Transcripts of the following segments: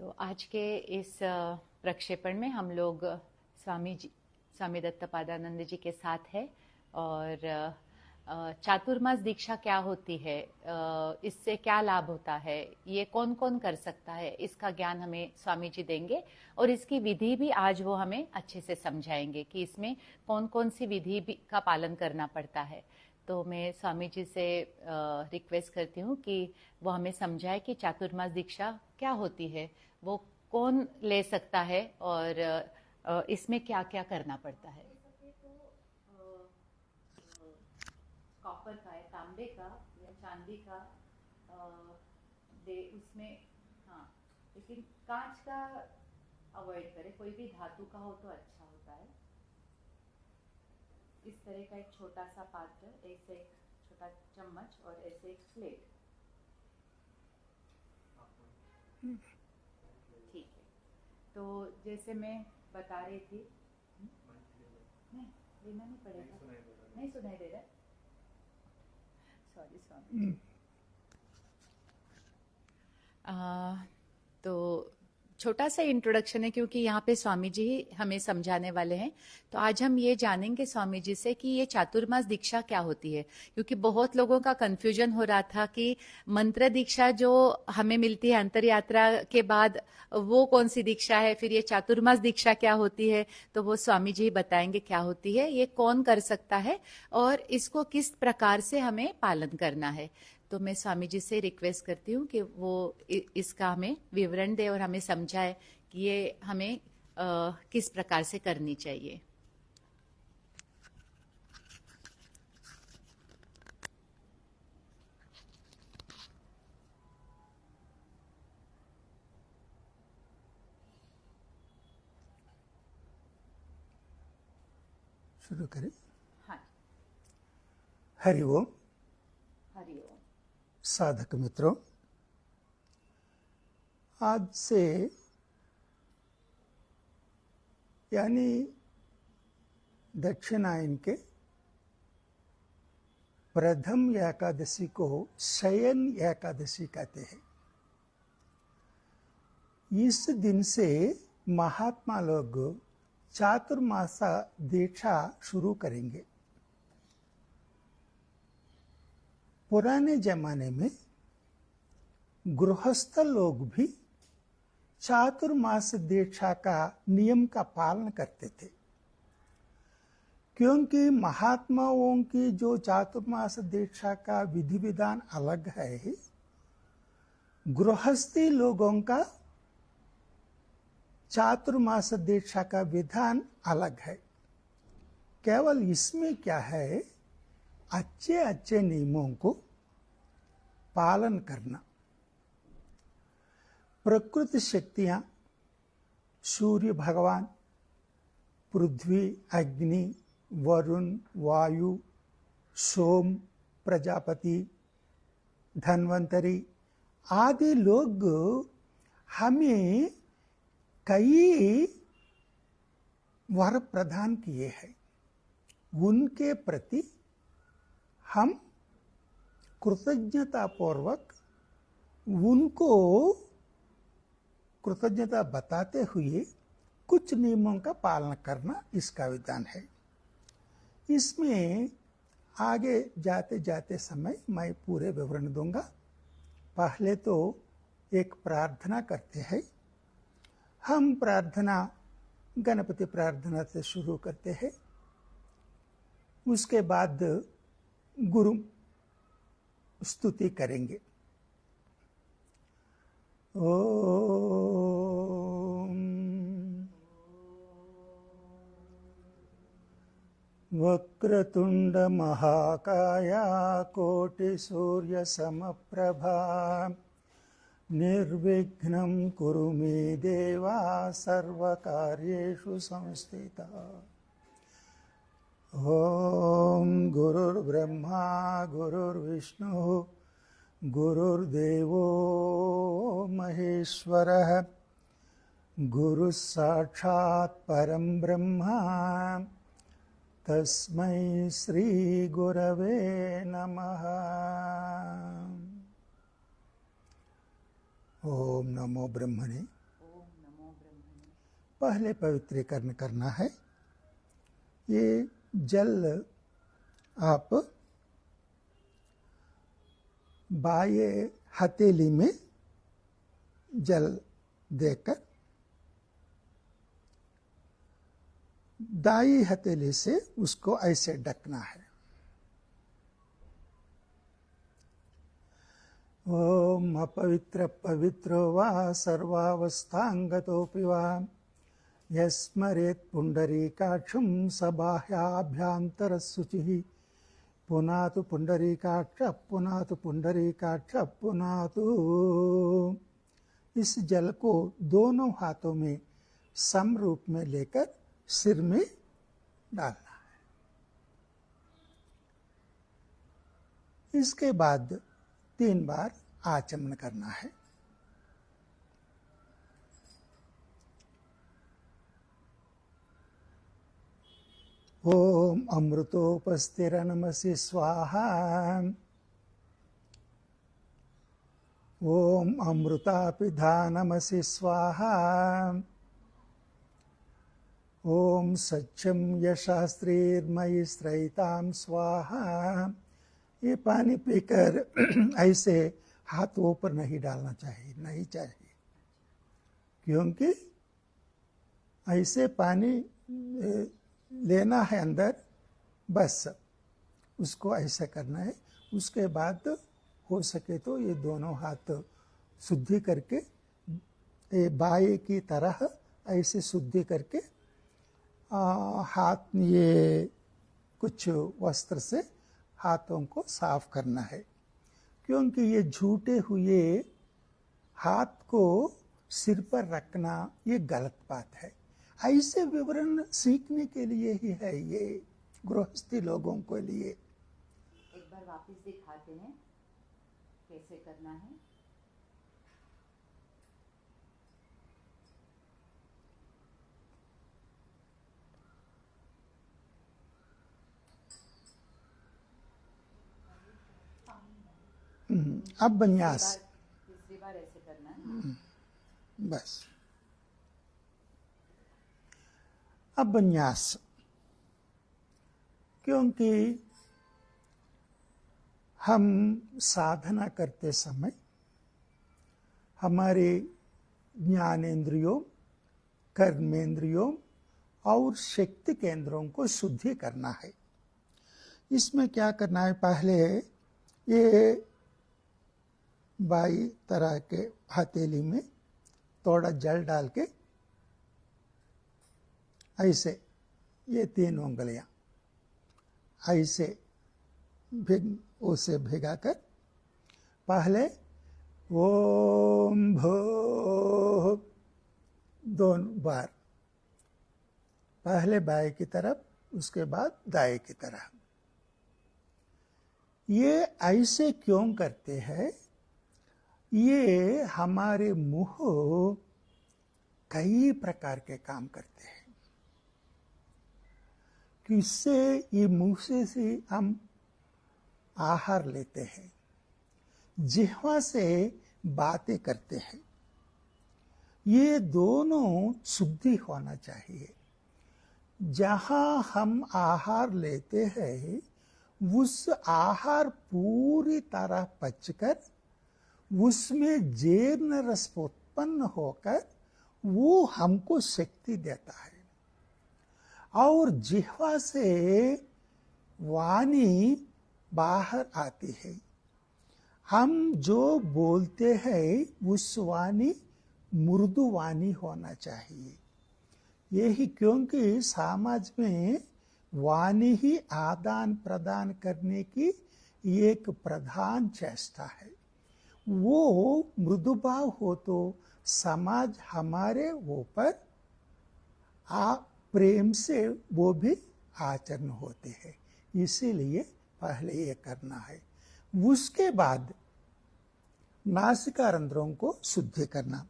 तो आज के इस प्रक्षेपण में हम लोग स्वामी दत्तपादानंद जी के साथ है और चातुर्मास दीक्षा क्या होती है, इससे क्या लाभ होता है, ये कौन कौन कर सकता है, इसका ज्ञान हमें स्वामी जी देंगे और इसकी विधि भी आज वो हमें अच्छे से समझाएंगे कि इसमें कौन कौन सी विधि का पालन करना पड़ता है। तो मैं स्वामी जी से रिक्वेस्ट करती हूँ कि वो हमें समझाए कि चातुर्मास दीक्षा क्या होती है, वो कौन ले सकता है और इसमें क्या क्या करना पड़ता है। कॉपर का है, तांबे का या चांदी का दे उसमें, हाँ, लेकिन कांच का अवॉइड करें, कोई भी धातु का हो तो अच्छा होता है। इस तरह का एक छोटा सा पात्र, ऐसे एक छोटा चम्मच और ऐसे एक प्लेट, ठीक है। तो जैसे मैं बता रही थी, नहीं लेना नहीं पड़ेगा, नहीं सुनाई दे रहा, सॉरी स्वामी। तो छोटा सा इंट्रोडक्शन है क्योंकि यहाँ पे स्वामी जी हमें समझाने वाले हैं। तो आज हम ये जानेंगे स्वामी जी से कि ये चातुर्मास दीक्षा क्या होती है, क्योंकि बहुत लोगों का कंफ्यूजन हो रहा था कि मंत्र दीक्षा जो हमें मिलती है अंतर यात्रा के बाद, वो कौन सी दीक्षा है, फिर ये चातुर्मास दीक्षा क्या होती है। तो वो स्वामी जी बताएंगे क्या होती है, ये कौन कर सकता है और इसको किस प्रकार से हमें पालन करना है। तो मैं स्वामी जी से रिक्वेस्ट करती हूँ कि वो इसका हमें विवरण दे और हमें समझाए कि ये हमें किस प्रकार से करनी चाहिए। शुरू करें। हाँ, हरिओम। हरिओम। साधक मित्रों, आज से यानी दक्षिणायन के प्रथम एकादशी को शयन एकादशी कहते हैं। इस दिन से महात्मा लोग चातुर्मासा दीक्षा शुरू करेंगे। पुराने जमाने में गृहस्थ लोग भी चातुर्मास दीक्षा का नियम का पालन करते थे, क्योंकि महात्माओं की जो चातुर्मास दीक्षा का विधि विधान अलग है, गृहस्थी लोगों का चातुर्मास दीक्षा का विधान अलग है। केवल इसमें क्या है, अच्छे अच्छे नियमों को पालन करना। प्रकृति शक्तियां, सूर्य भगवान, पृथ्वी, अग्नि, वरुण, वायु, सोम, प्रजापति, धन्वंतरी आदि लोग हमें कई वर प्रदान किए हैं। उनके प्रति हम कृतज्ञता पूर्वक उनको कृतज्ञता बताते हुए कुछ नियमों का पालन करना इसका विधान है। इसमें आगे जाते जाते समय मैं पूरे विवरण दूंगा। पहले तो एक प्रार्थना करते हैं। हम प्रार्थना गणपति प्रार्थना से शुरू करते हैं। उसके बाद गुरु स्तुति करेंगे। ओम वक्रतुंड महाकाया कोटि सूर्य समप्रभा निर्विघ्नं कुरु मे देवा सर्वकार्येषु संस्थिता। ओम गुरुर्ब्रह्मा गुरुर्विष्णु गुरुर्देवो महेश्वरः गुरुः साक्षात् परं ब्रह्म तस्मै श्री गुरवे नमः। ओम नमो ब्रह्मणे। पहले पवित्रीकरण करना है। ये जल आप बाएं हथेली में जल देकर दाई हथेली से उसको ऐसे ढकना है। ओम अपवित्र पवित्रो वा सर्वावस्थांगतोऽपि वा यस्मरेत् पुंडरीकाक्षं सबाह्याभ्यान्तरशुचिः पुनातु पुंडरीकाक्ष पुनातु पुंडरीकाक्ष पुनातु। इस जल को दोनों हाथों में समरूप में लेकर सिर में डालना है। इसके बाद 3 बार आचमन करना है। ओम अमृतोपस्थिरनमसि स्वाहा। ओम अमृतापिधानमसि स्वाहा। ओम सच्चम यशास्त्रीर्मयि स्त्रैताम स्वाहा। ये पानी पीकर ऐसे हाथ ऊपर नहीं डालना चाहिए, नहीं चाहिए, क्योंकि ऐसे पानी लेना है अंदर, बस उसको ऐसा करना है। उसके बाद हो सके तो ये दोनों हाथ शुद्धि करके बाएं की तरह ऐसे शुद्धि करके हाथ ये कुछ वस्त्र से हाथों को साफ करना है, क्योंकि ये झूठे हुए हाथ को सिर पर रखना ये गलत बात है। ऐसे विवरण सीखने के लिए ही है, ये गृहस्थी लोगों के लिए। एक बार वापस दिखाते हैं कैसे करना है। अब विन्यास, तीसरी बार ऐसे करना है। बस अब विन्यास, क्योंकि हम साधना करते समय हमारे ज्ञानेंद्रियों, कर्मेंद्रियों और शक्ति केंद्रों को शुद्धि करना है। इसमें क्या करना है, पहले ये बाई तरह के हथेली में थोड़ा जल डाल के ऐसे ये 3 उंगलियां ऐसे उसे भिगाकर पहले ओम भो 2 बार, पहले बाएं की तरफ, उसके बाद दाएं की तरफ। ये ऐसे क्यों करते हैं? ये हमारे मुंह कई प्रकार के काम करते हैं, किससे ये मुंह से हम आहार लेते हैं, जिह्वा से बातें करते हैं। ये दोनों शुद्धि होना चाहिए। जहां हम आहार लेते हैं उस आहार पूरी तरह पचकर उसमें जीर्ण रस उत्पन्न होकर वो हमको शक्ति देता है, और जिह्वा से वाणी बाहर आती है। हम जो बोलते हैं उस वाणी मृदु वाणी होना चाहिए। यही क्योंकि समाज में वाणी ही आदान प्रदान करने की एक प्रधान चेष्टा है। वो मृदुभाव हो तो समाज हमारे ऊपर प्रेम से वो भी आचरण होते हैं। इसीलिए पहले ये करना है। उसके बाद नासिका रंध्रों को शुद्धि करना।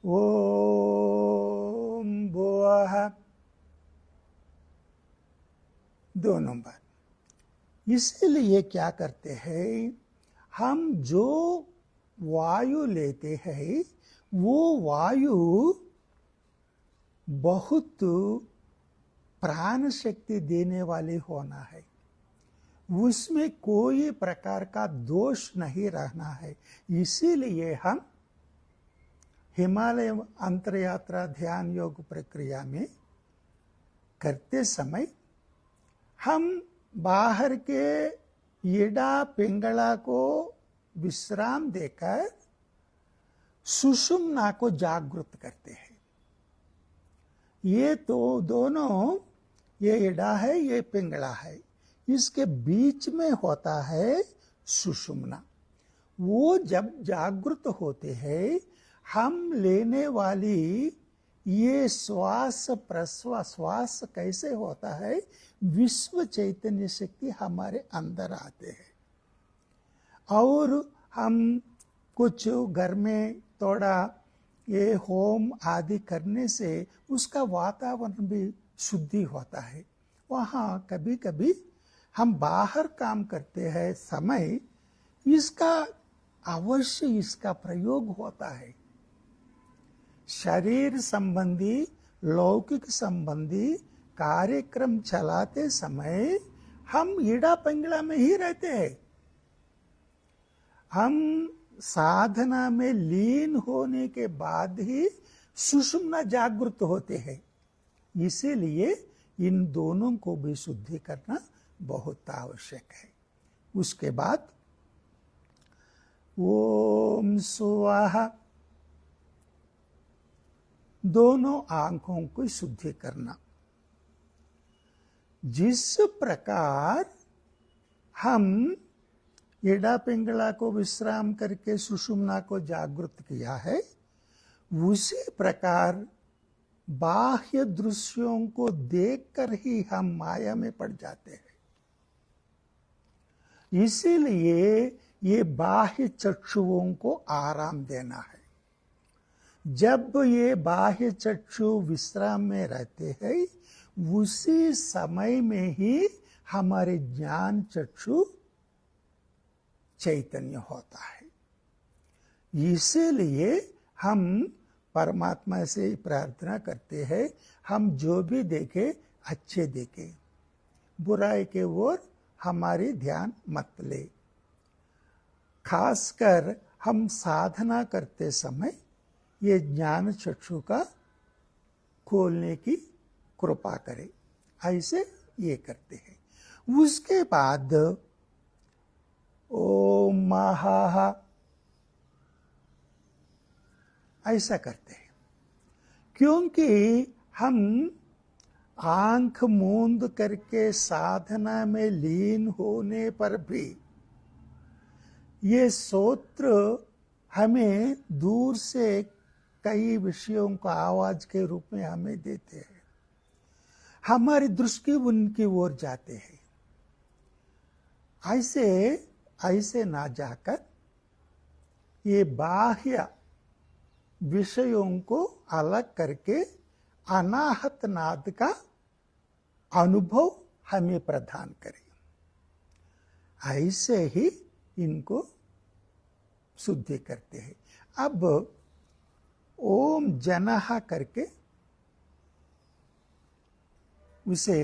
ओम भुवः 2 बार। इसीलिए क्या करते हैं, हम जो वायु लेते हैं वो वायु बहुत प्राण शक्ति देने वाली होना है, उसमें कोई प्रकार का दोष नहीं रहना है। इसीलिए हम हिमालय अंतरयात्रा ध्यान योग प्रक्रिया में करते समय हम बाहर के ईड़ा पिंगला को विश्राम देकर सुषुम्ना को जागृत करते हैं। ये तो दोनों, ये ईड़ा है, ये पिंगला है, इसके बीच में होता है सुषुम्ना। वो जब जागृत होते हैं, हम लेने वाली ये श्वास प्रश्वास कैसे होता है, विश्व चैतन्य शक्ति हमारे अंदर आते हैं। और हम कुछ घर में थोड़ा ये होम आदि करने से उसका वातावरण भी शुद्धि होता है। वहाँ कभी कभी हम बाहर काम करते हैं समय इसका अवश्य इसका प्रयोग होता है। शरीर संबंधी लौकिक संबंधी कार्यक्रम चलाते समय हम ईड़ा पिंगला में ही रहते हैं। हम साधना में लीन होने के बाद ही सुषुम्ना जागृत होते हैं। इसीलिए इन दोनों को भी शुद्धि करना बहुत आवश्यक है। उसके बाद ओम स्वाहा, दोनों आंखों की शुद्धि करना। जिस प्रकार हम ईड़ा पिंगला को विश्राम करके सुषुम्ना को जागृत किया है, उसी प्रकार बाह्य दृश्यों को देखकर ही हम माया में पड़ जाते हैं। इसीलिए ये बाह्य चक्षुओं को आराम देना है। जब ये बाह्य चक्षु विश्राम में रहते हैं, उसी समय में ही हमारे ज्ञान चक्षु चैतन्य होता है। इसीलिए हम परमात्मा से प्रार्थना करते हैं, हम जो भी देखें अच्छे देखें, बुराई के ओर हमारी ध्यान मत ले। खासकर हम साधना करते समय ये ज्ञान चक्षु का खोलने की कृपा करे, ऐसे ये करते हैं। उसके बाद ओम महाहा ऐसा करते हैं, क्योंकि हम आंख मूंद करके साधना में लीन होने पर भी ये सूत्र हमें दूर से कई विषयों को आवाज के रूप में हमें देते हैं। हमारी दृष्टि उनकी ओर जाते हैं। ऐसे ना जाकर ये बाह्य विषयों को अलग करके अनाहत नाद का अनुभव हमें प्रदान करें। ऐसे ही इनको शुद्धि करते हैं। अब ओम जनः करके उसे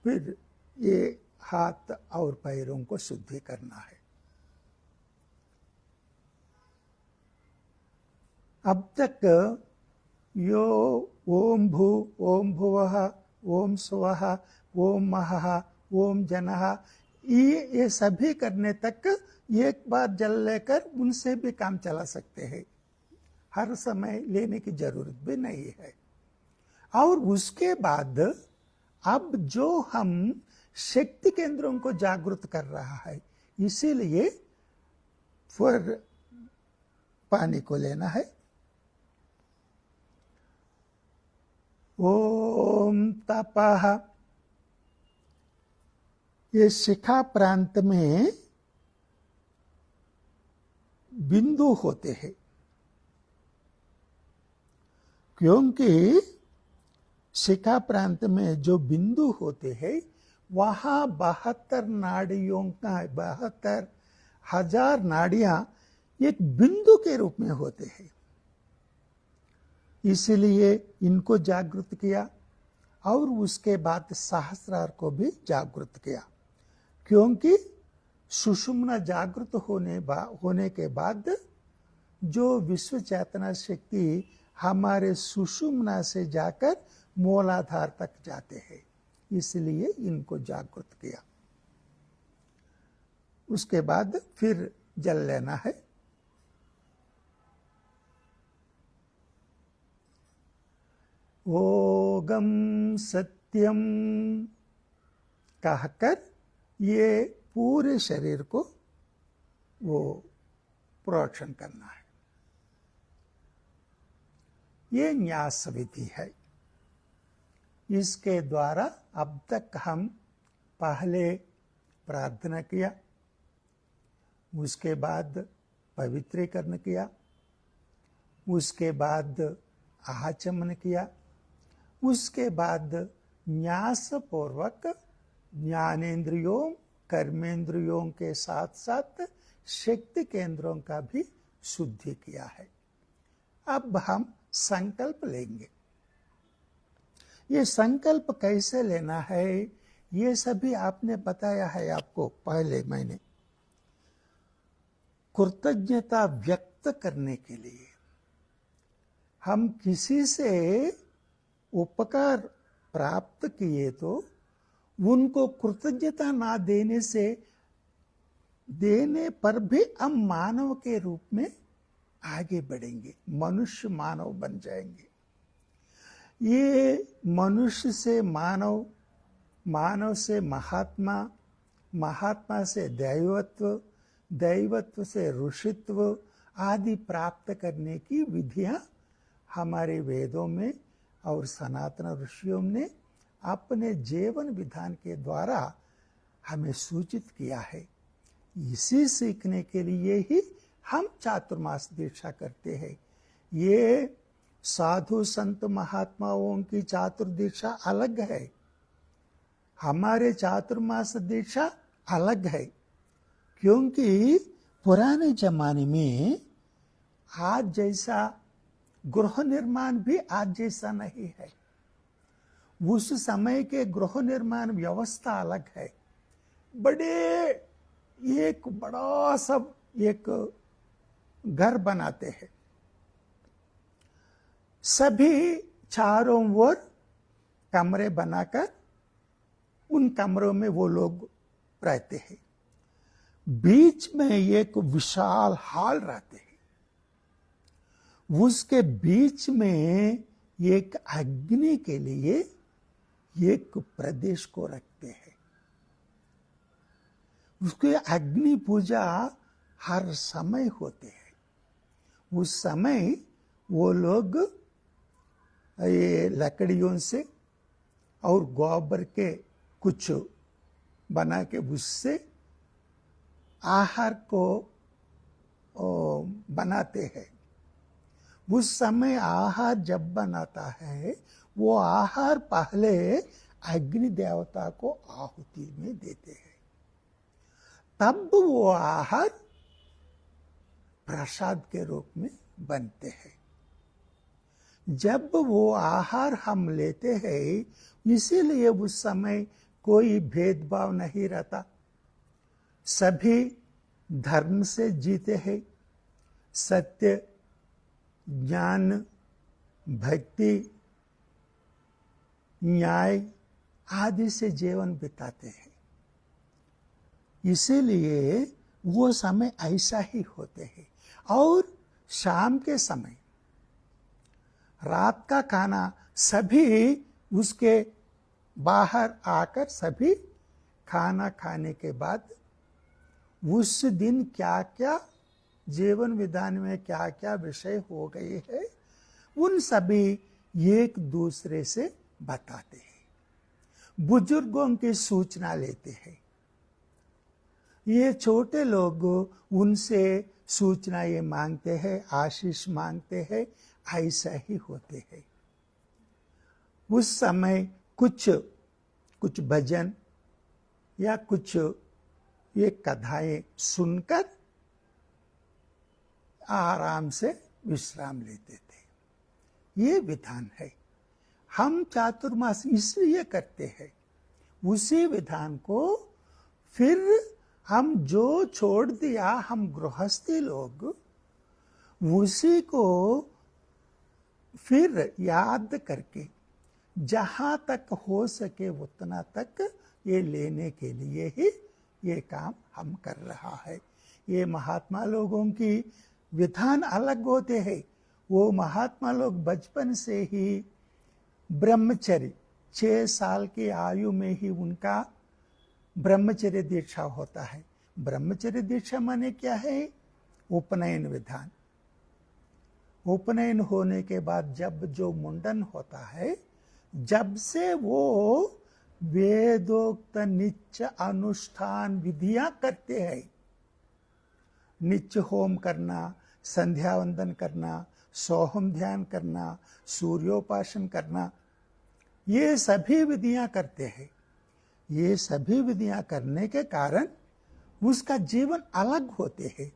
फिर ये हाथ और पैरों को शुद्धि करना है। अब तक यो ओम भू ओम भुवः ओम स्वः ओम महः ओम जनः ये सभी करने तक एक बार जल लेकर उनसे भी काम चला सकते हैं। हर समय लेने की जरूरत भी नहीं है। और उसके बाद अब जो हम शक्ति केंद्रों को जागृत कर रहा है, इसीलिए फिर पानी को लेना है। ओम तपः, ये शिखा प्रांत में बिंदु होते हैं, क्योंकि शिखा प्रांत में जो बिंदु होते हैं वहां 72 नाड़ियों का 72,000 नाड़ियां एक बिंदु के रूप में होते हैं। इसीलिए इनको जागृत किया और उसके बाद सहस्रार को भी जागृत किया, क्योंकि सुषुम्ना जागृत होने के बाद जो विश्व चेतना शक्ति हमारे सुषुम्ना से जाकर मूलाधार तक जाते हैं, इसलिए इनको जागृत किया। उसके बाद फिर जल लेना है। ओगम सत्यम कहकर ये पूरे शरीर को वो प्रोक्षण करना है। ये न्यास विधि है। इसके द्वारा अब तक हम पहले प्रार्थना किया, उसके बाद पवित्रीकरण किया, उसके बाद आचमन किया, उसके बाद न्यास पूर्वक ज्ञानेन्द्रियों कर्मेंद्रियों के साथ साथ शक्ति केंद्रों का भी शुद्धि किया है। अब हम संकल्प लेंगे। ये संकल्प कैसे लेना है, ये सभी आपने बताया है आपको पहले मैंने। कृतज्ञता व्यक्त करने के लिए हम किसी से उपकार प्राप्त किए तो उनको कृतज्ञता ना देने पर भी हम मानव के रूप में आगे बढ़ेंगे, मनुष्य मानव बन जाएंगे। ये मनुष्य से मानव, मानव से महात्मा, महात्मा से दैवत्व, दैवत्व से ऋषित्व आदि प्राप्त करने की विधियां हमारे वेदों में और सनातन ऋषियों ने अपने जीवन विधान के द्वारा हमें सूचित किया है। इसी सीखने के लिए ही हम चातुर्मास दीक्षा करते हैं। ये साधु संत महात्माओं की चातुर्दीक्षा अलग है, हमारे चातुर्मास दीक्षा अलग है। क्योंकि पुराने जमाने में आज जैसा गृह निर्माण भी आज जैसा नहीं है। उस समय के गृह निर्माण व्यवस्था अलग है। एक बड़ा सब एक घर बनाते हैं, सभी चारों ओर कमरे बनाकर उन कमरों में वो लोग रहते हैं। बीच में एक विशाल हॉल रहते हैं, उसके बीच में एक अग्नि के लिए एक प्रदेश को रखते हैं। उसके अग्नि पूजा हर समय होते हैं। उस समय वो लोग ये लकड़ियों से और गोबर के कुछ बना के उससे आहार को बनाते हैं। उस समय आहार जब बनाता है, वो आहार पहले अग्नि देवता को आहुति में देते हैं, तब वो आहार प्रसाद के रूप में बनते हैं। जब वो आहार हम लेते हैं, इसीलिए उस समय कोई भेदभाव नहीं रहता, सभी धर्म से जीते हैं, सत्य, ज्ञान, भक्ति, न्याय आदि से जीवन बिताते हैं। इसीलिए वो समय ऐसा ही होते हैं। और शाम के समय, रात का खाना सभी उसके बाहर आकर सभी खाना खाने के बाद उस दिन क्या क्या जीवन विधान में क्या क्या विषय हो गए हैं, उन सभी एक दूसरे से बताते हैं, बुजुर्गों की सूचना लेते हैं। ये छोटे लोग उनसे सूचना ये मांगते हैं, आशीष मांगते हैं, ऐसा ही होते हैं। उस समय कुछ भजन या कुछ ये कथाएं सुनकर आराम से विश्राम लेते थे। ये विधान है। हम चातुर्मास इसलिए करते हैं, उसी विधान को फिर हम जो छोड़ दिया हम गृहस्थी लोग, उसी को फिर याद करके जहां तक हो सके उतना तक ये लेने के लिए ही ये काम हम कर रहा है। ये महात्मा लोगों की विधान अलग होते हैं। वो महात्मा लोग बचपन से ही ब्रह्मचर्य 6 साल की आयु में ही उनका ब्रह्मचर्य दीक्षा होता है। ब्रह्मचर्य दीक्षा माने क्या है? उपनयन विधान। उपनयन होने के बाद जब जो मुंडन होता है, जब से वो वेदोक्त नित्य अनुष्ठान विधियां करते हैं, नित्य होम करना, संध्या वंदन करना, सोहम ध्यान करना, सूर्योपासन करना, ये सभी विधियां करते हैं। ये सभी विधियां करने के कारण उसका जीवन अलग होते हैं।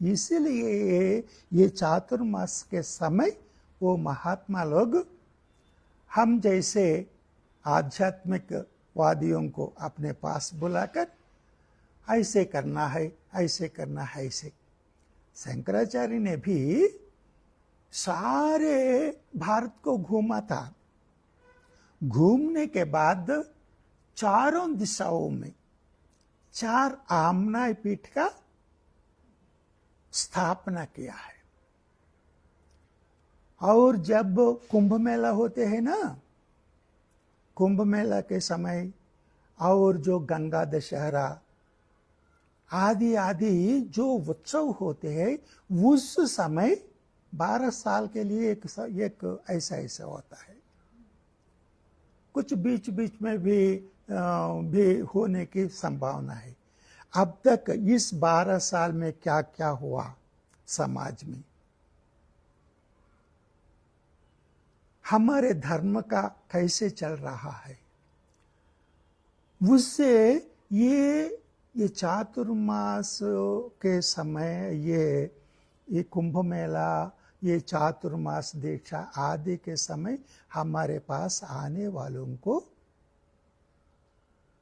इसीलिए ये चातुर्मास के समय वो महात्मा लोग हम जैसे आध्यात्मिक वादियों को अपने पास बुलाकर ऐसे करना है, ऐसे करना है, ऐसे। शंकराचार्य ने भी सारे भारत को घूमा था। घूमने के बाद चारों दिशाओं में 4 आमनाय पीठ का स्थापना किया है। और जब कुंभ मेला होते हैं ना, कुंभ मेला के समय और जो गंगा दशहरा आदि आदि जो उत्सव होते हैं, उस समय 12 साल के लिए एक ऐसा होता है। कुछ बीच बीच में भी होने की संभावना है। अब तक इस 12 साल में क्या क्या हुआ समाज में, हमारे धर्म का कैसे चल रहा है, उससे ये चातुर्मास के समय ये कुंभ मेला, ये चातुर्मास दीक्षा आदि के समय हमारे पास आने वालों को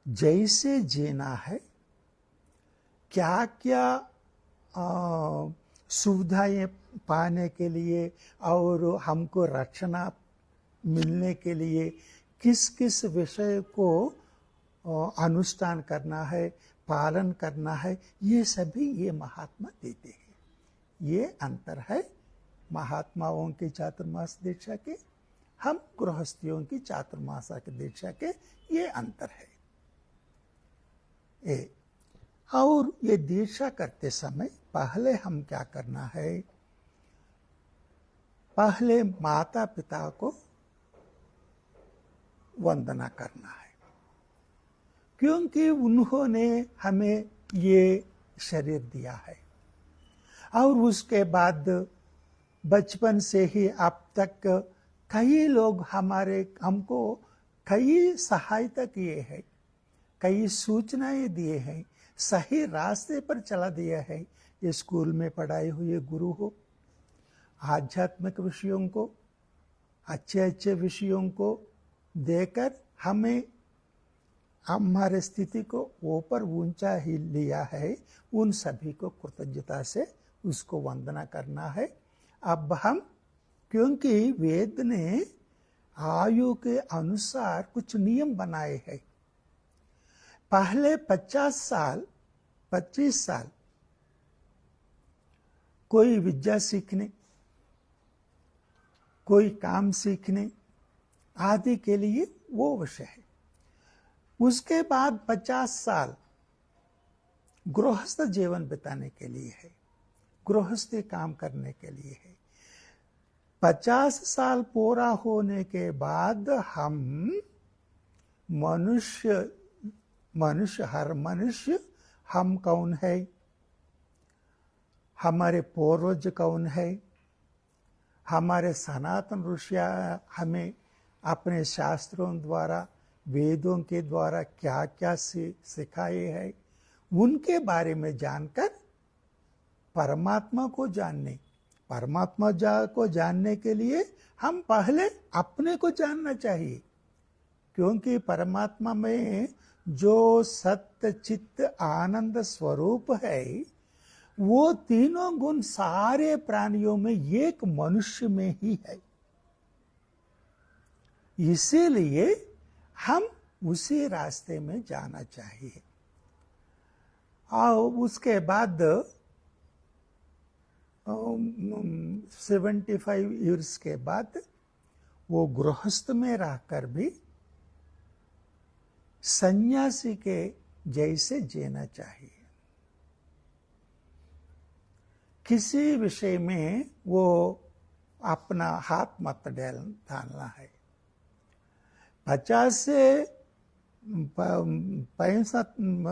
जैसे जीना है, क्या क्या सुविधाएं पाने के लिए और हमको रक्षणा मिलने के लिए किस किस विषय को अनुष्ठान करना है, पालन करना है, ये सभी ये महात्मा देते हैं। ये अंतर है महात्माओं की चातुर्मास दीक्षा के, हम गृहस्थियों की चातुर्मास दीक्षा के, ये अंतर है। और ये दीक्षा करते समय पहले हम क्या करना है? पहले माता पिता को वंदना करना है, क्योंकि उन्होंने हमें ये शरीर दिया है। और उसके बाद बचपन से ही अब तक कई लोग हमको कई सहायता किए हैं, कई सूचनाएं दिए हैं, सही रास्ते पर चला दिया है। ये स्कूल में पढ़ाए हुए गुरु हो, आध्यात्मिक विषयों को, अच्छे अच्छे विषयों को देकर हमें हमारे स्थिति को ऊपर ऊंचा ही लिया है। उन सभी को कृतज्ञता से उसको वंदना करना है। अब हम, क्योंकि वेद ने आयु के अनुसार कुछ नियम बनाए हैं। पहले 25 साल कोई विद्या सीखने, कोई काम सीखने आदि के लिए वो विषय है। उसके बाद 50 साल गृहस्थ जीवन बिताने के लिए है, गृहस्थी काम करने के लिए है। 50 साल पूरा होने के बाद हम हर मनुष्य हम कौन है, हमारे पूर्वज कौन है, हमारे सनातन ऋषि हमें अपने शास्त्रों द्वारा, वेदों के द्वारा क्या क्या सिखाए हैं, उनके बारे में जानकर परमात्मा को जानने, परमात्मा को जानने के लिए हम पहले अपने को जानना चाहिए, क्योंकि परमात्मा में जो सत्य चित्त आनंद स्वरूप है, वो तीनों गुण सारे प्राणियों में एक मनुष्य में ही है। इसीलिए हम उसी रास्ते में जाना चाहिए। और उसके बाद 75 ईयर्स के बाद वो गृहस्थ में रहकर भी सन्यासी के जैसे जीना चाहिए। किसी विषय में वो अपना हाथ मत डालना है। 50 से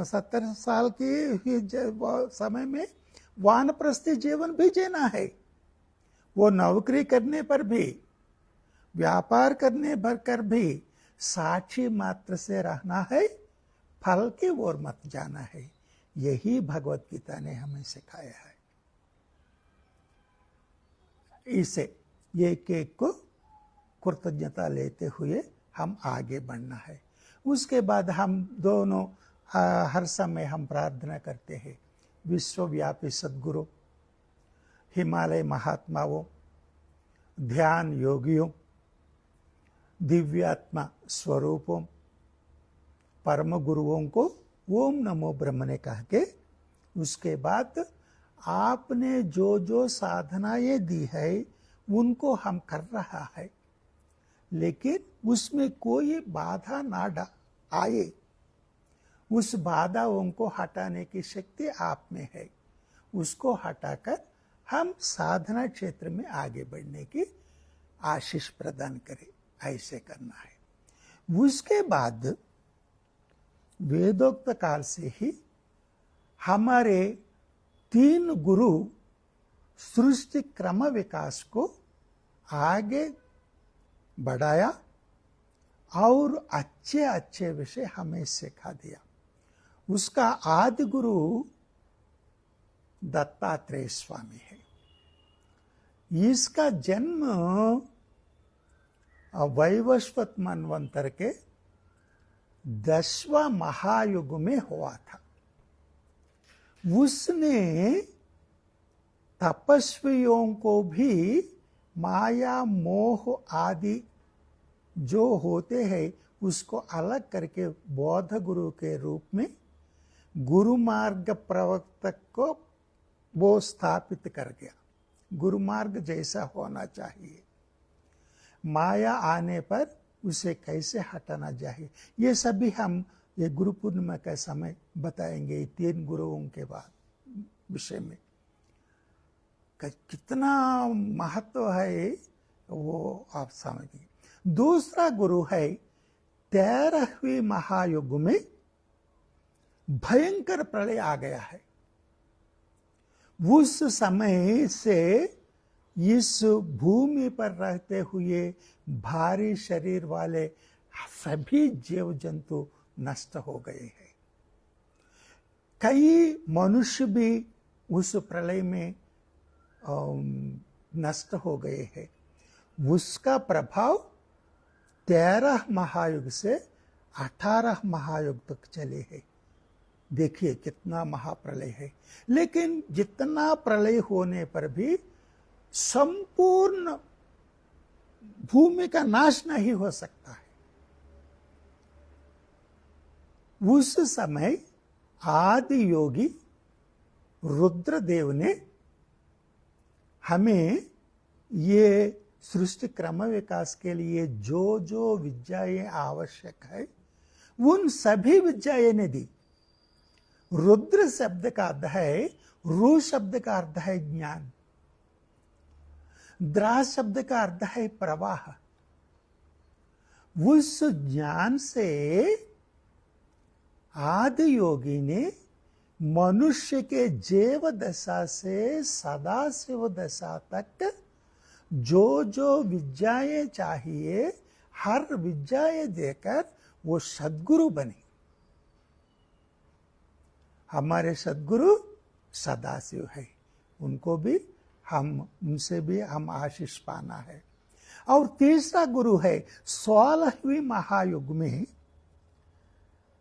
70 साल की समय में वानप्रस्थी जीवन भी जीना है। वो नौकरी करने पर भी, व्यापार करने पर कर भी साक्षी मात्र से रहना है, फल की ओर मत जाना है। यही भगवत गीता ने हमें सिखाया है। इसे एक एक को कृतज्ञता लेते हुए हम आगे बढ़ना है। उसके बाद हम दोनों हर समय हम प्रार्थना करते हैं, विश्वव्यापी सद्गुरु, हिमालय महात्माओं, ध्यान योगियों, दिव्यात्मा स्वरूपों, परम गुरुओं को ओम नमो ब्रह्मणे कह के, उसके बाद आपने जो जो साधनाएं दी है उनको हम कर रहा है, लेकिन उसमें कोई बाधा ना आए, उस बाधाओं को हटाने की शक्ति आप में है। उसको हटाकर हम साधना क्षेत्र में आगे बढ़ने की आशीष प्रदान करें, ऐसे करना है। उसके बाद वेदोक्त काल से ही हमारे 3 गुरु सृष्टि क्रम विकास को आगे बढ़ाया और अच्छे अच्छे विषय हमें सिखा दिया। उसका आदि गुरु दत्तात्रेय स्वामी है। इसका जन्म वैवस्वत मनवंतर के 10वां महायुग में हुआ था। उसने तपस्वियों को भी माया मोह आदि जो होते हैं उसको अलग करके बौद्ध गुरु के रूप में गुरु मार्ग प्रवर्तक को वो स्थापित कर गया। गुरु मार्ग जैसा होना चाहिए, माया आने पर उसे कैसे हटाना चाहिए, ये सभी हम ये गुरु पूर्णिमा का समय बताएंगे। 3 गुरुओं के बाद विषय में कितना महत्व है वो आप समझिए। दूसरा गुरु है 13वीं महायुग में भयंकर प्रलय आ गया है। उस समय से इस भूमि पर रहते हुए भारी शरीर वाले सभी जीव जंतु नष्ट हो गए हैं। कई मनुष्य भी उस प्रलय में नष्ट हो गए हैं। उसका प्रभाव 13 महायुग से 18 महायुग तक चले हैं। देखिए कितना महाप्रलय है। लेकिन जितना प्रलय होने पर भी संपूर्ण भूमि का नाश नहीं हो सकता है। उस समय आदि योगी रुद्रदेव ने हमें ये सृष्टि क्रम विकास के लिए जो जो विद्याएं आवश्यक है उन सभी विद्याएं ने दी। रुद्र शब्द का अर्थ है, रू शब्द का अर्थ है ज्ञान, द्रा शब्द का अर्थ है प्रवाह। उस ज्ञान से आदि योगी ने मनुष्य के जीव दशा से सदा शिव दशा तक जो जो विद्याएं चाहिए हर विद्याएं देकर वो सद्गुरु बने। हमारे सद्गुरु सदाशिव है, उनको भी हम उनसे भी हम आशीष पाना है। और तीसरा गुरु है 16वीं महायुग में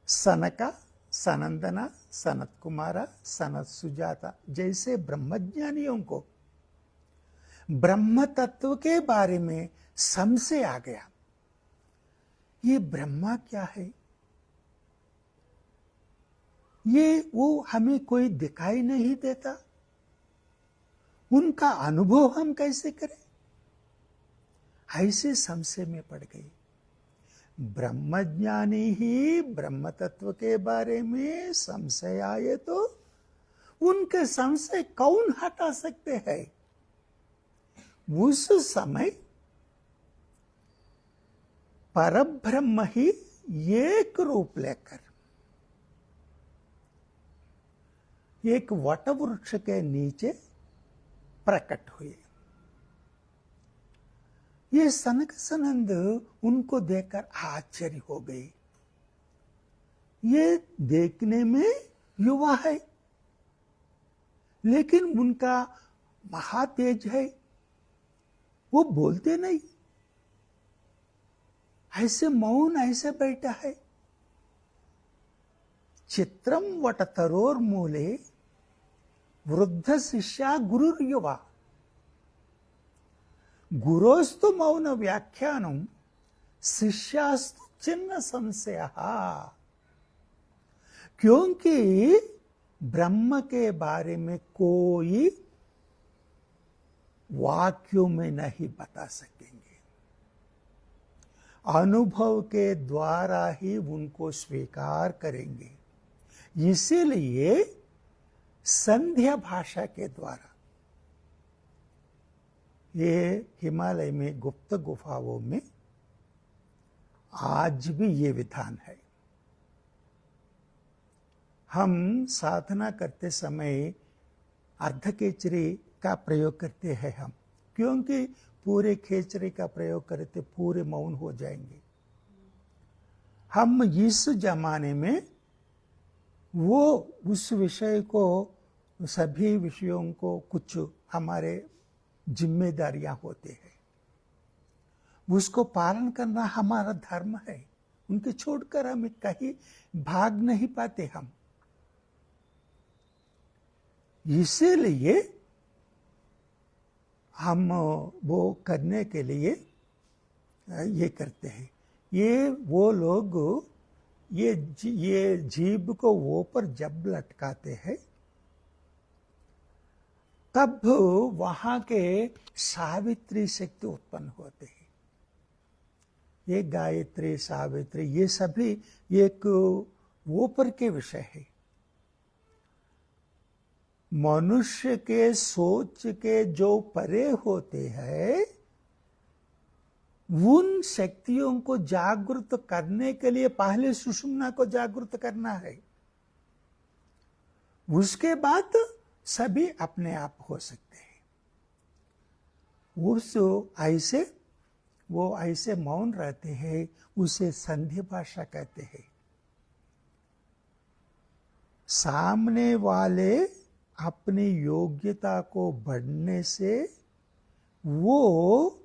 सनका, सनंदना, सनत कुमारा, सनत सुजाता जैसे ब्रह्मज्ञानियों को ब्रह्म तत्व के बारे में संशय आ गया। ये ब्रह्मा क्या है, ये वो हमें कोई दिखाई नहीं देता, उनका अनुभव हम कैसे करें, ऐसे संशय में पड़ गई। ब्रह्मज्ञानी ही ब्रह्म तत्व के बारे में संशय आए तो उनके संशय कौन हटा सकते हैं। उस समय परब्रह्म ही एक रूप लेकर एक वटवृक्ष के नीचे प्रकट हुए। ये सनक सनंद उनको देखकर आश्चर्य हो गए। ये देखने में युवा है लेकिन उनका महातेज है, वो बोलते नहीं, ऐसे मौन ऐसे बैठा है। चित्रम वटतरोर मूले वृद्ध शिष्या गुरुर्युवा गुरोस्तु मौन व्याख्यानम शिष्यास्तु चिन्ह संशय। क्योंकि ब्रह्म के बारे में कोई वाक्यों में नहीं बता सकेंगे, अनुभव के द्वारा ही उनको स्वीकार करेंगे। इसीलिए संध्या भाषा के द्वारा ये हिमालय में गुप्त गुफाओं में आज भी ये विधान है। हम साधना करते समय अर्ध खेचरी का प्रयोग करते हैं हम, क्योंकि पूरे खेचरी का प्रयोग करते पूरे मौन हो जाएंगे। हम इस जमाने में वो उस विषय को, सभी विषयों को कुछ हमारे जिम्मेदारियां होते हैं, उसको पालन करना हमारा धर्म है। उनके छोड़कर हम कहीं भाग नहीं पाते हम। इसीलिए हम वो करने के लिए ये करते हैं। ये वो लोग ये जीभ को ऊपर जब लटकाते हैं तब वहां के सावित्री शक्ति उत्पन्न होते हैं। ये गायत्री, सावित्री, ये सभी एक ऊपर के विषय है। मनुष्य के सोच के जो परे होते हैं उन शक्तियों को जागृत करने के लिए पहले सुषुम्ना को जागृत करना है, उसके बाद सभी अपने आप हो सकते हैं। वो ऐसे मौन रहते हैं, उसे संध्या भाषा कहते हैं। सामने वाले अपनी योग्यता को बढ़ने से वो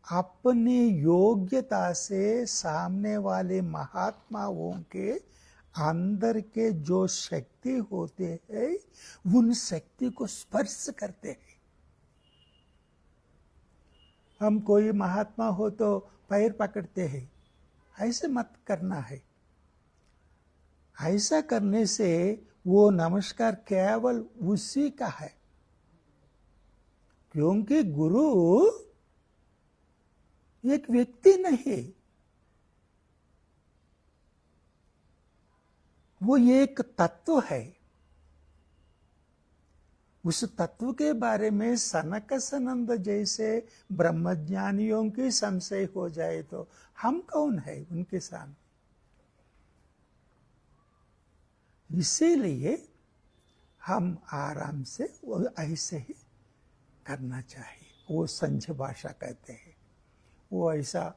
अपनी योग्यता से सामने वाले महात्माओं के अंदर के जो शक्ति होते हैं उन शक्ति को स्पर्श करते हैं। हम कोई महात्मा हो तो पैर पकड़ते हैं, ऐसे मत करना है। ऐसा करने से वो नमस्कार केवल उसी का है, क्योंकि गुरु एक व्यक्ति नहीं, वो एक तत्व है। उस तत्व के बारे में सनक सनंद जैसे ब्रह्मज्ञानियों की संशय हो जाए तो हम कौन है उनके सामने। इसीलिए हम आराम से वो ऐसे ही करना चाहिए। वो संध्या भाषा कहते हैं। वो ऐसा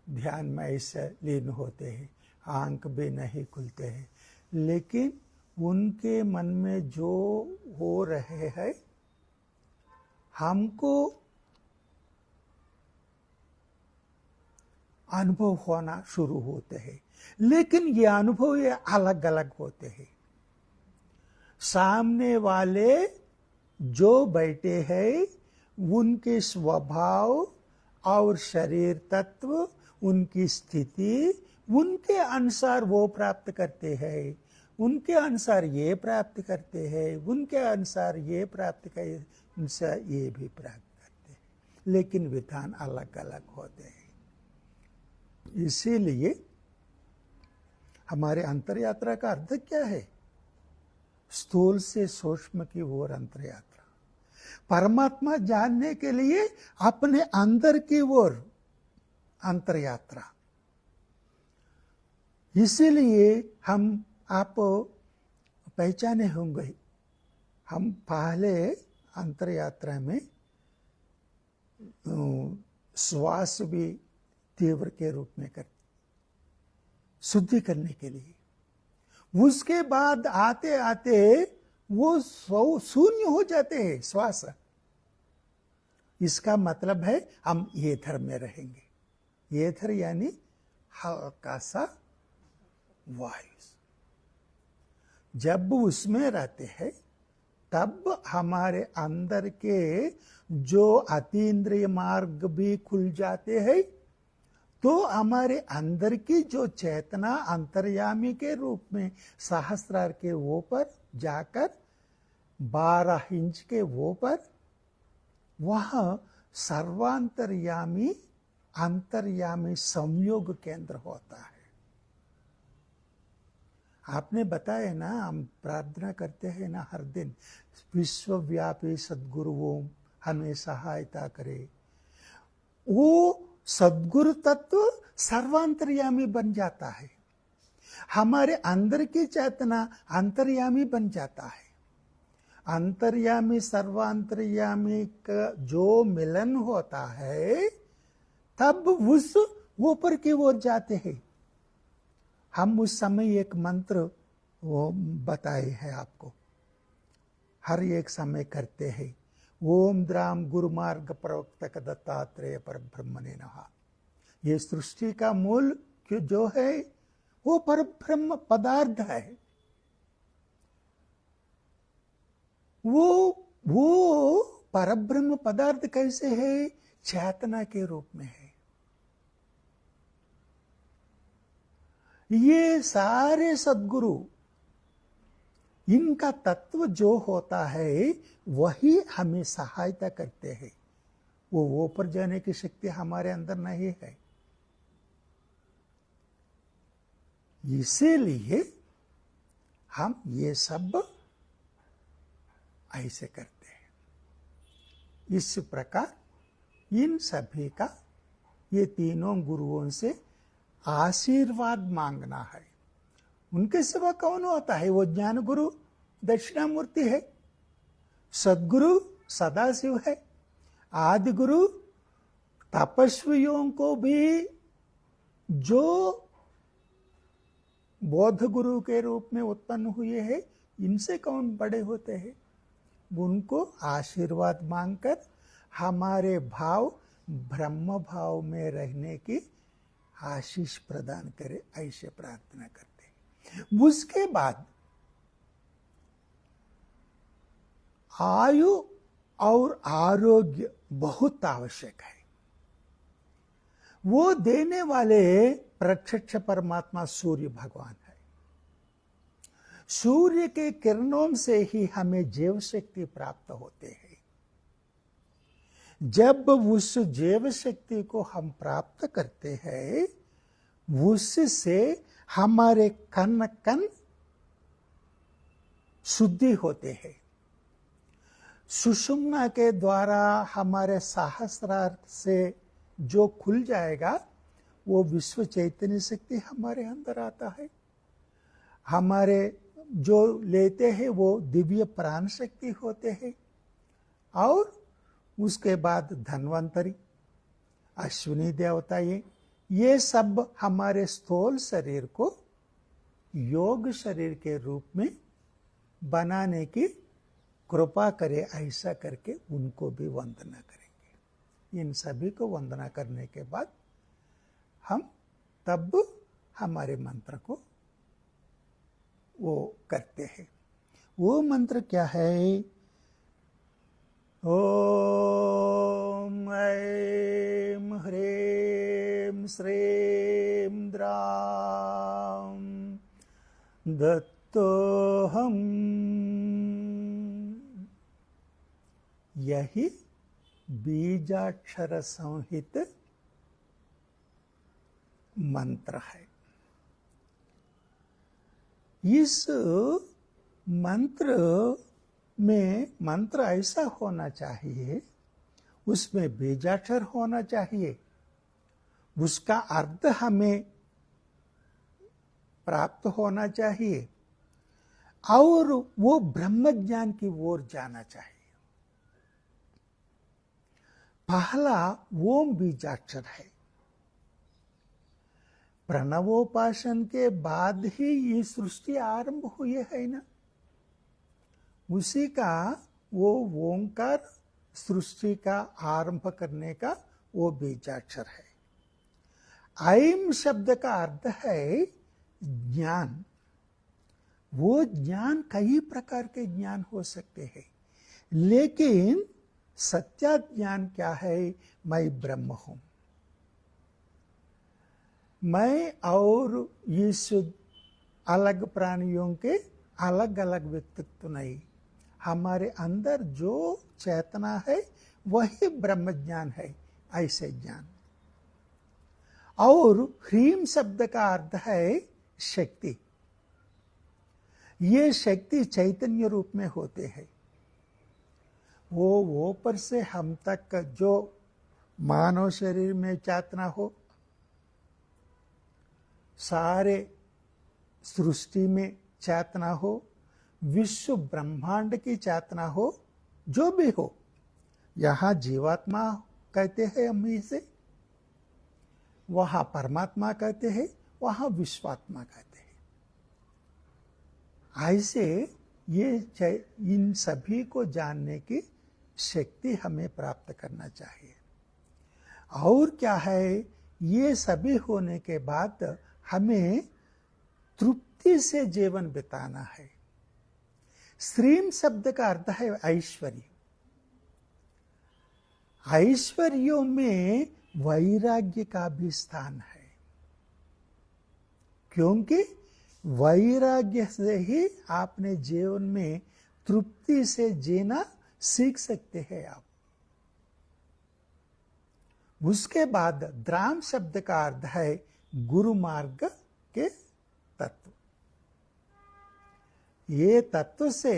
ध्यान में ऐसे लीन होते हैं, आंख भी नहीं खुलते हैं, लेकिन उनके मन में जो हो रहे हैं हमको अनुभव होना शुरू होते हैं, लेकिन ये अनुभव ये अलग अलग होते हैं। सामने वाले जो बैठे हैं उनके स्वभाव और शरीर तत्व, उनकी स्थिति, उनके अनुसार वो प्राप्त करते हैं, उनके अनुसार ये प्राप्त करते हैं, उनके अनुसार ये प्राप्त करते, अनुसार ये भी प्राप्त करते हैं, लेकिन विधान अलग अलग होते हैं। इसीलिए हमारे अंतर यात्रा का अर्थ क्या है? स्थूल से सूक्ष्म की ओर अंतर यात्रा, परमात्मा जानने के लिए अपने अंदर की ओर अंतर यात्रा। इसीलिए हम आप पहचाने होंगे, हम पहले अंतर यात्रा में श्वास भी तीव्र के रूप में करते, शुद्धि करने के लिए। उसके बाद आते आते वो शून्य हो जाते हैं श्वास। इसका मतलब है हम एथर में रहेंगे। एथर यानी हल्का सा वायु। जब उसमें रहते हैं तब हमारे अंदर के जो अतीन्द्रिय मार्ग भी खुल जाते हैं, तो हमारे अंदर की जो चेतना अंतर्यामी के रूप में सहस्रार के ऊपर जाकर 12 इंच के ऊपर वह सर्वांतर्यामी अंतर्यामी संयोग केंद्र होता है। आपने बताया ना, हम प्रार्थना करते हैं ना हर दिन, विश्वव्यापी सद्गुरु ओम हमें सहायता करे। वो सद्गुरु तत्व सर्वांतर्यामी बन जाता है, हमारे अंदर की चेतना अंतर्यामी बन जाता है। अंतर्यामी सर्वांतर्यामी का जो मिलन होता है तब उस ऊपर की ओर जाते हैं। हम उस समय एक मंत्र वो बताए हैं आपको, हर एक समय करते हैं। ओम द्राम गुरु मार्ग प्रवक्तक दत्तात्रेय पर ब्रह्मणे नमः। ये सृष्टि का मूल जो है वो पर ब्रह्म पदार्थ है। वो परब्रह्म पदार्थ कैसे है? चेतना के रूप में है। ये सारे सद्गुरु, इनका तत्व जो होता है वही हमें सहायता करते हैं। वो ऊपर जाने की शक्ति हमारे अंदर नहीं है। इसीलिए हम ये सब ऐसे करते हैं। इस प्रकार इन सभी का, ये तीनों गुरुओं से आशीर्वाद मांगना है। उनके सिवा कौन होता है? वो ज्ञान गुरु दक्षिणामूर्ति है, सद्गुरु सदाशिव है, आदि गुरु तपस्वियों को भी जो बौद्ध गुरु के रूप में उत्पन्न हुए हैं, इनसे कौन बड़े होते हैं? उनको आशीर्वाद मांगकर हमारे भाव ब्रह्म भाव में रहने की आशीष प्रदान करे, ऐसे प्रार्थना करते हैं। उसके बाद आयु और आरोग्य बहुत आवश्यक है। वो देने वाले प्रत्यक्ष परमात्मा सूर्य भगवान है। सूर्य के किरणों से ही हमें जीव शक्ति प्राप्त होते हैं। जब उस जीव शक्ति को हम प्राप्त करते हैं, उससे हमारे कण कण शुद्धि होते हैं। सुषुम्ना के द्वारा हमारे सहस्रार से जो खुल जाएगा, वो विश्व चैतन्य शक्ति हमारे अंदर आता है। हमारे जो लेते हैं वो दिव्य प्राण शक्ति होते हैं। और उसके बाद धन्वंतरी, अश्विनी देवता, ये सब हमारे स्थूल शरीर को योग शरीर के रूप में बनाने की कृपा करे ऐसा करके उनको भी वंदना करेंगे। इन सभी को वंदना करने के बाद हम तब हमारे मंत्र को वो करते हैं। वो मंत्र क्या है? ओम ऐं ह्रीं श्रीं द्रां दत्तोऽहम्। यही बीजाक्षर संहित मंत्र है। इस मंत्र में मंत्र ऐसा होना चाहिए, उसमें बीजाक्षर होना चाहिए, उसका अर्थ हमें प्राप्त होना चाहिए और वो ब्रह्म ज्ञान की ओर जाना चाहिए। पहला ओम बीजाक्षर है। प्रणवोपासन के बाद ही ये सृष्टि आरंभ हुई है ना, उसी का वो ओंकार सृष्टि का आरंभ करने का वो बीजाक्षर है। ऐम शब्द का अर्थ है ज्ञान। वो ज्ञान कई प्रकार के ज्ञान हो सकते हैं, लेकिन सत्य ज्ञान क्या है? मैं ब्रह्म हूं। मैं और इस अलग प्राणियों के अलग अलग व्यक्तित्व नहीं, हमारे अंदर जो चेतना है वही ब्रह्म ज्ञान है, ऐसे ज्ञान। और ह्रीम शब्द का अर्थ है शक्ति। ये शक्ति चैतन्य रूप में होते हैं। वो ऊपर से हम तक जो मानव शरीर में चेतना हो, सारे सृष्टि में चेतना हो, विश्व ब्रह्मांड की चेतना हो, जो भी हो, यहां जीवात्मा कहते हैं हम इसे, वहां परमात्मा कहते हैं, वहां विश्वात्मा कहते हैं। ऐसे ये इन सभी को जानने की शक्ति हमें प्राप्त करना चाहिए। और क्या है? ये सभी होने के बाद हमें तृप्ति से जीवन बिताना है। श्रीम शब्द का अर्थ है ऐश्वर्य। ऐश्वर्यों में वैराग्य का भी स्थान है, क्योंकि वैराग्य से ही आपने जीवन में तृप्ति से जीना सीख सकते हैं आप। उसके बाद द्राम शब्द का अर्थ है गुरु मार्ग के तत्व। ये तत्व से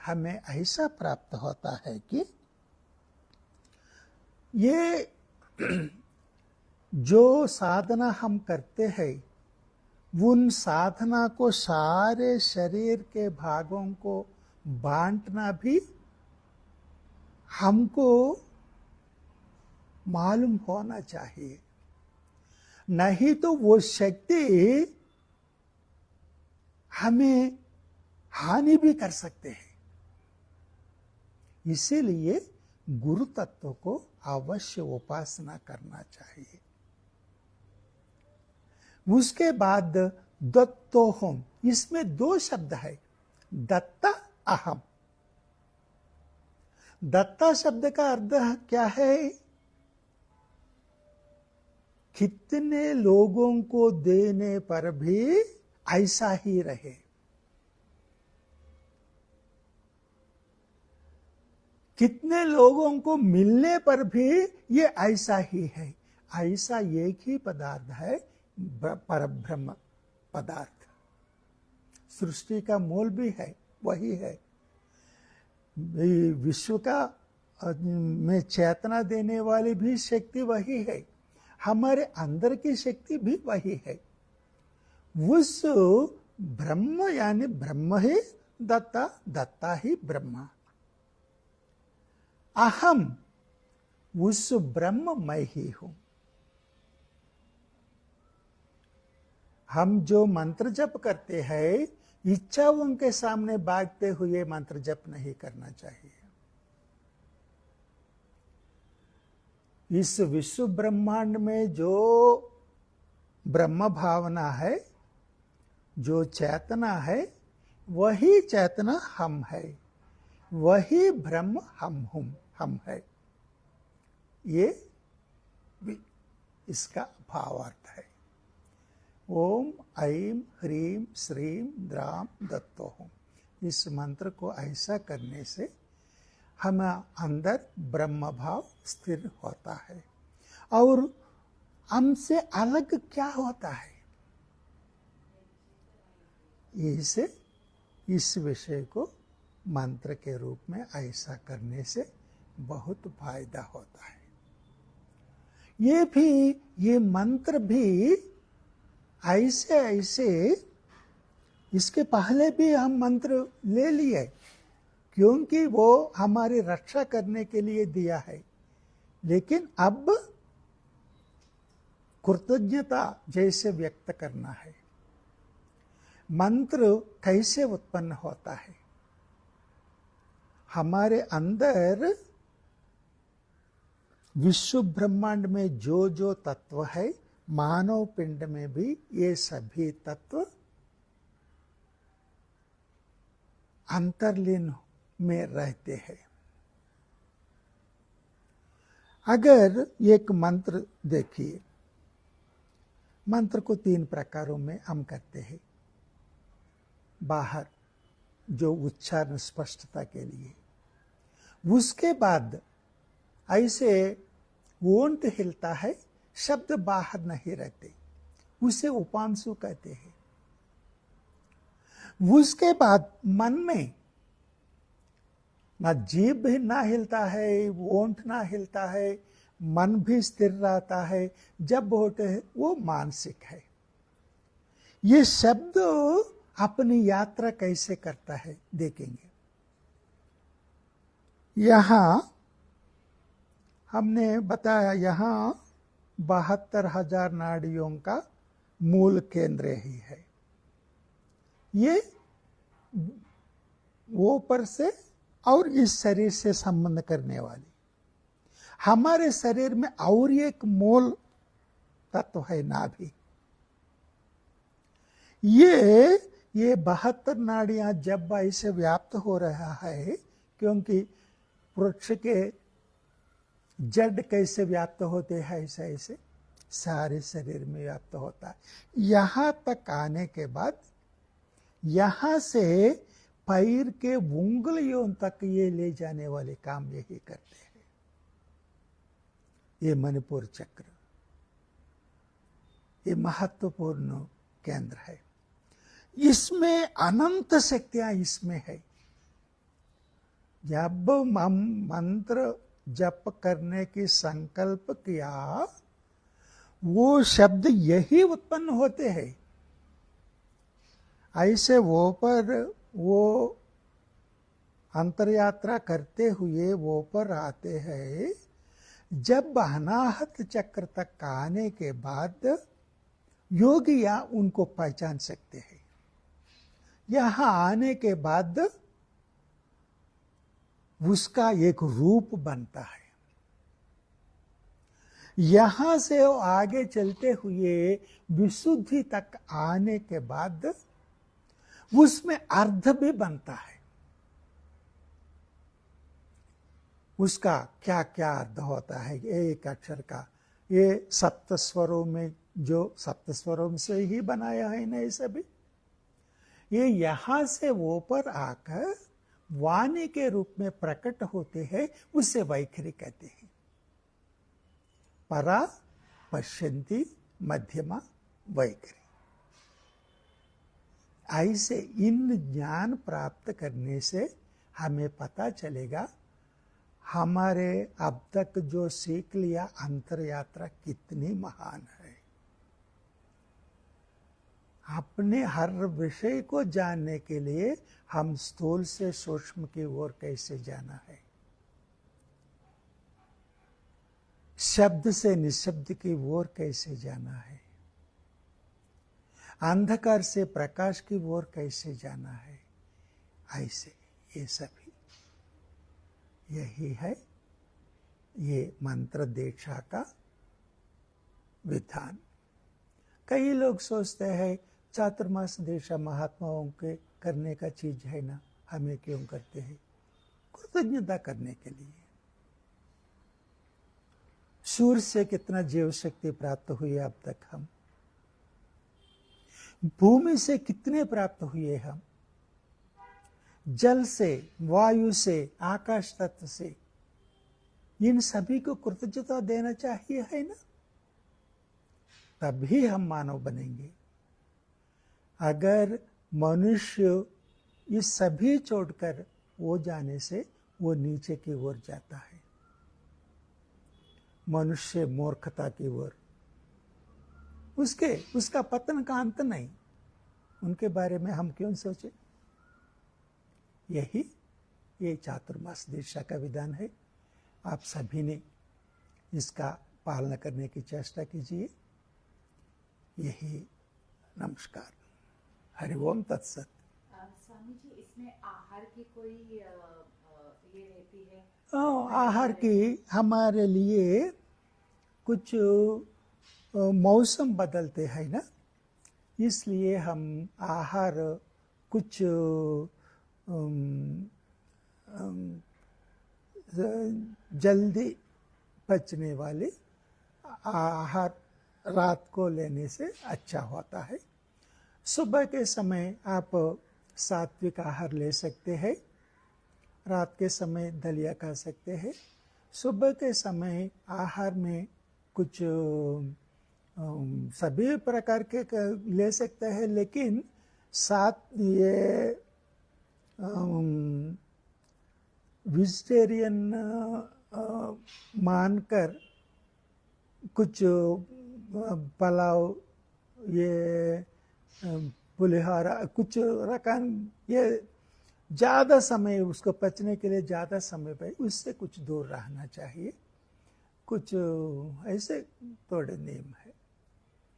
हमें ऐसा प्राप्त होता है कि ये जो साधना हम करते हैं, उन साधना को सारे शरीर के भागों को बांटना भी हमको मालूम होना चाहिए, नहीं तो वो शक्ति हमें हानि भी कर सकते हैं। इसीलिए गुरु तत्व को अवश्य उपासना करना चाहिए। उसके बाद दत्तोहम, इसमें दो शब्द है, दत्ता अहम। दत्ता शब्द का अर्थ क्या है? कितने लोगों को देने पर भी ऐसा ही रहे। कितने लोगों को मिलने पर भी ये ऐसा ही है। ऐसा एक ही पदार्थ है, परब्रह्म पदार्थ। सृष्टि का मूल भी है, वही है। विश्व का में चेतना देने वाली भी शक्ति वही है, हमारे अंदर की शक्ति भी वही है। उस ब्रह्म यानी ब्रह्म ही दत्ता, दत्ता ही ब्रह्मा। अहम, उस ब्रह्म मैं ही हूं। हम जो मंत्र जप करते हैं, इच्छाओं के सामने भागते हुए मंत्र जप नहीं करना चाहिए। इस विश्व ब्रह्मांड में जो ब्रह्म भावना है, जो चेतना है, वही चेतना हम है, वही ब्रह्म हम है। ये इसका भावार्थ है। ओम ऐं ह्रीं श्रीं द्राम दत्तोहम। इस मंत्र को ऐसा करने से हम अंदर ब्रह्म भाव स्थिर होता है। और हमसे अलग क्या होता है, इसे इस विषय को मंत्र के रूप में ऐसा करने से बहुत फायदा होता है। ये मंत्र भी ऐसे ऐसे इसके पहले भी हम मंत्र ले लिए, क्योंकि वो हमारी रक्षा करने के लिए दिया है। लेकिन अब कृतज्ञता जैसे व्यक्त करना है। मंत्र कैसे उत्पन्न होता है? हमारे अंदर विश्व ब्रह्मांड में जो जो तत्व है, मानव पिंड में भी ये सभी तत्व अंतर्लीन में रहते हैं। अगर एक मंत्र देखिए, मंत्र को 3 प्रकारों में हम करते हैं। बाहर जो उच्चारण स्पष्टता के लिए, उसके बाद ऐसे ओंठ हिलता है, शब्द बाहर नहीं रहते, उसे उपांशु कहते हैं। उसके बाद मन में ना जीभ भी ना हिलता है, ओंठ ना हिलता है, मन भी स्थिर रहता है। जब होते हैं वो मानसिक है। ये शब्द अपनी यात्रा कैसे करता है देखेंगे। यहां हमने बताया, यहां 72,000 नाड़ियों का मूल केंद्र ही है। ये ऊपर से और इस शरीर से संबंध करने वाली, हमारे शरीर में और एक मूल तत्व है नाभि। ये 72 नाड़ियां जब ऐसे व्याप्त हो रहा है, क्योंकि वृक्ष के जड़ कैसे व्याप्त होते हैं, ऐसे ऐसे सारे शरीर में व्याप्त होता है। यहां तक आने के बाद यहां से पैर के उंगलियों तक ये ले जाने वाले काम यही करते हैं। ये मणिपुर चक्र, ये महत्वपूर्ण केंद्र है। इसमें अनंत शक्तियां इसमें है। जब हम मंत्र जप करने की संकल्प किया, वो शब्द यही उत्पन्न होते हैं। ऐसे वो पर वो अंतरयात्रा करते हुए वो पर आते हैं। जब अनाहत चक्र तक आने के बाद योगियां उनको पहचान सकते हैं। यहां आने के बाद उसका एक रूप बनता है। यहां से वो आगे चलते हुए विशुद्धि तक आने के बाद उसमें अर्थ भी बनता है। उसका क्या क्या अर्थ होता है एक अक्षर का। ये सप्त स्वरों में, जो सप्त स्वरों से ही बनाया है ना ये सभी, ये यहां से वो पर आकर वाणी के रूप में प्रकट होते हैं। उसे वैखरी कहते हैं। परा, पश्यन्ति, मध्यमा, वैखरी। ऐसे इन ज्ञान प्राप्त करने से हमें पता चलेगा हमारे अब तक जो सीख लिया अंतर यात्रा कितनी महान है। अपने हर विषय को जानने के लिए हम स्थूल से सूक्ष्म की ओर कैसे जाना है, शब्द से निशब्द की ओर कैसे जाना है। अंधकार से प्रकाश की ओर कैसे जाना है, ऐसे ये सभी यही है ये मंत्र दीक्षा का विधान। कई लोग सोचते हैं चातुर्मास दीक्षा महात्माओं के करने का चीज है ना, हमें क्यों करते हैं? कृतज्ञता करने के लिए। सूर्य से कितना जीव शक्ति प्राप्त हुई अब तक, हम भूमि से कितने प्राप्त हुए, हम जल से, वायु से, आकाश तत्व से, इन सभी को कृतज्ञता देना चाहिए, है ना? तभी हम मानव बनेंगे। अगर मनुष्य इस सभी छोड़कर वो जाने से वो नीचे की ओर जाता है, मनुष्य मूर्खता की ओर, उसका पतन का अंत नहीं। उनके बारे में हम क्यों सोचे? यही ये चातुर्मास दीक्षा का विधान है। आप सभी ने इसका पालना करने की चेष्टा कीजिए। यही नमस्कार। हरि ओम तत्सत। स्वामी जी, इसमें आहार की कोई ये रहती है? आहार की हमारे लिए कुछ मौसम बदलते हैं ना, इसलिए हम आहार कुछ जल्दी पचने वाले आहार रात को लेने से अच्छा होता है। सुबह के समय आप सात्विक आहार ले सकते हैं, रात के समय दलिया खा सकते हैं। सुबह के समय आहार में कुछ सभी प्रकार के ले सकते हैं, लेकिन साथ ये वेजिटेरियन मानकर कुछ पुलाव, ये पुलिहारा, कुछ रकम, ये ज़्यादा समय उसको पचने के लिए ज़्यादा समय पे उससे कुछ दूर रहना चाहिए। कुछ ऐसे थोड़े नियम है।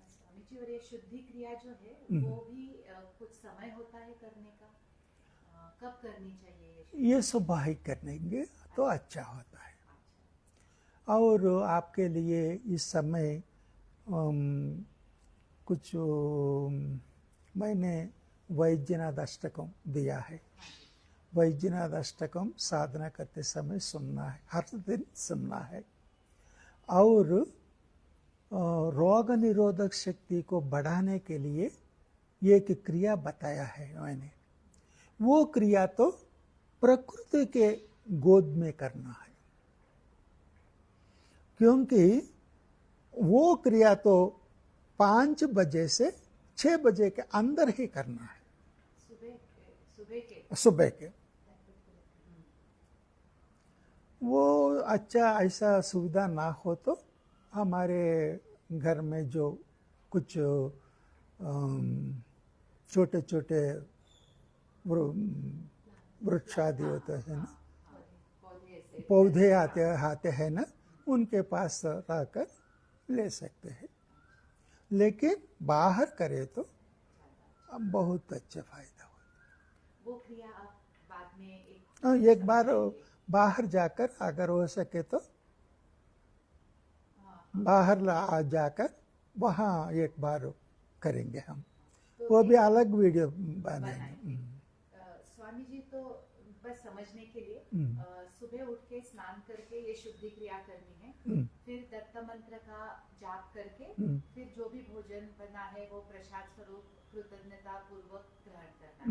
स्वामी जी, और ये शुद्धि क्रिया जो है वो भी कुछ समय होता है करने का? कब करनी चाहिए ये सुबह ही करेंगे तो अच्छा होता है। और आपके लिए इस समय कुछ मैंने वैद्यनाथ अष्टकम दिया है। वैद्यनाथ अष्टकम साधना करते समय सुनना है, हर दिन सुनना है। और रोग निरोधक शक्ति को बढ़ाने के लिए एक क्रिया बताया है मैंने। वो क्रिया तो प्रकृति के गोद में करना है, क्योंकि वो क्रिया तो 5 बजे से 6 बजे के अंदर ही करना है, सुबह के। वो अच्छा ऐसा सुविधा ना हो तो हमारे घर में जो कुछ छोटे छोटे वृक्ष आदि होते हैं ना, पौधे आते हैं ना, उनके पास रहकर ले सकते हैं। लेकिन बाहर करे तो अब बहुत अच्छा फायदा होता। वो क्रिया आप बाद में एक बार बाहर जाकर अगर हो सके तो बाहर जाकर वहाँ एक बार करेंगे हम, तो वो भी अलग वीडियो बनाएंगे। स्वामी जी, तो बस समझने के लिए सुबह उठ के स्नान करके ये शुद्धि क्रिया करनी है, फिर दत्त मंत्र का जाप करके फिर जो भी भोजन बना है वो प्रसाद स्वरूप कृतज्ञता पूर्वक ग्रहण करना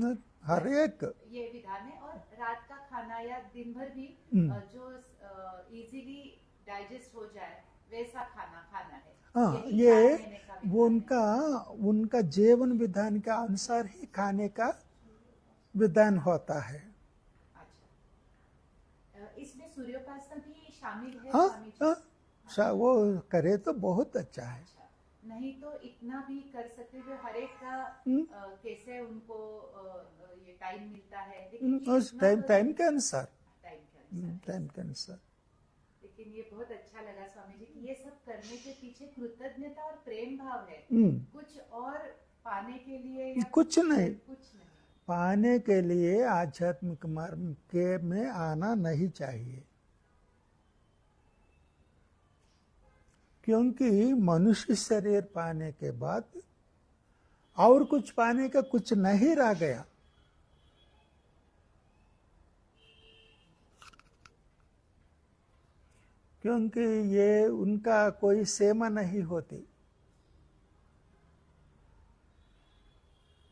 है। हर एक ये विधान है। और रात का खाना या दिन भर भी जो इजीली डाइजेस्ट हो जाए वैसा खाना है। हाँ, ये उनका जीवन विधान के अनुसार ही खाने का विधान होता है। अच्छा, इसमें सूर्योपासना भी शामिल है? हाँ, वो करे तो बहुत अच्छा है। अच्छा, नहीं तो इतना भी कर सकते जो हर एक का कैसे उनको ये टाइम मिलता है, लेकिन टाइम के अनुसार। लेकिन ये बहुत अच्छा लगा स्वामी जी कि ये सब करने के पीछे कृतज्ञता और प्रेम भाव है, कुछ और पाने के लिए या कुछ नहीं, कुछ नहीं। पाने के लिए आध्यात्मिक मार्ग के में आना नहीं चाहिए, क्योंकि मनुष्य शरीर पाने के बाद और कुछ पाने का कुछ नहीं रह गया। क्योंकि ये उनका कोई सेवा नहीं होती,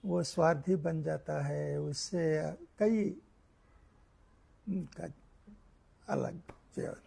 वो स्वार्थी बन जाता है, उससे कई अलग जीवन।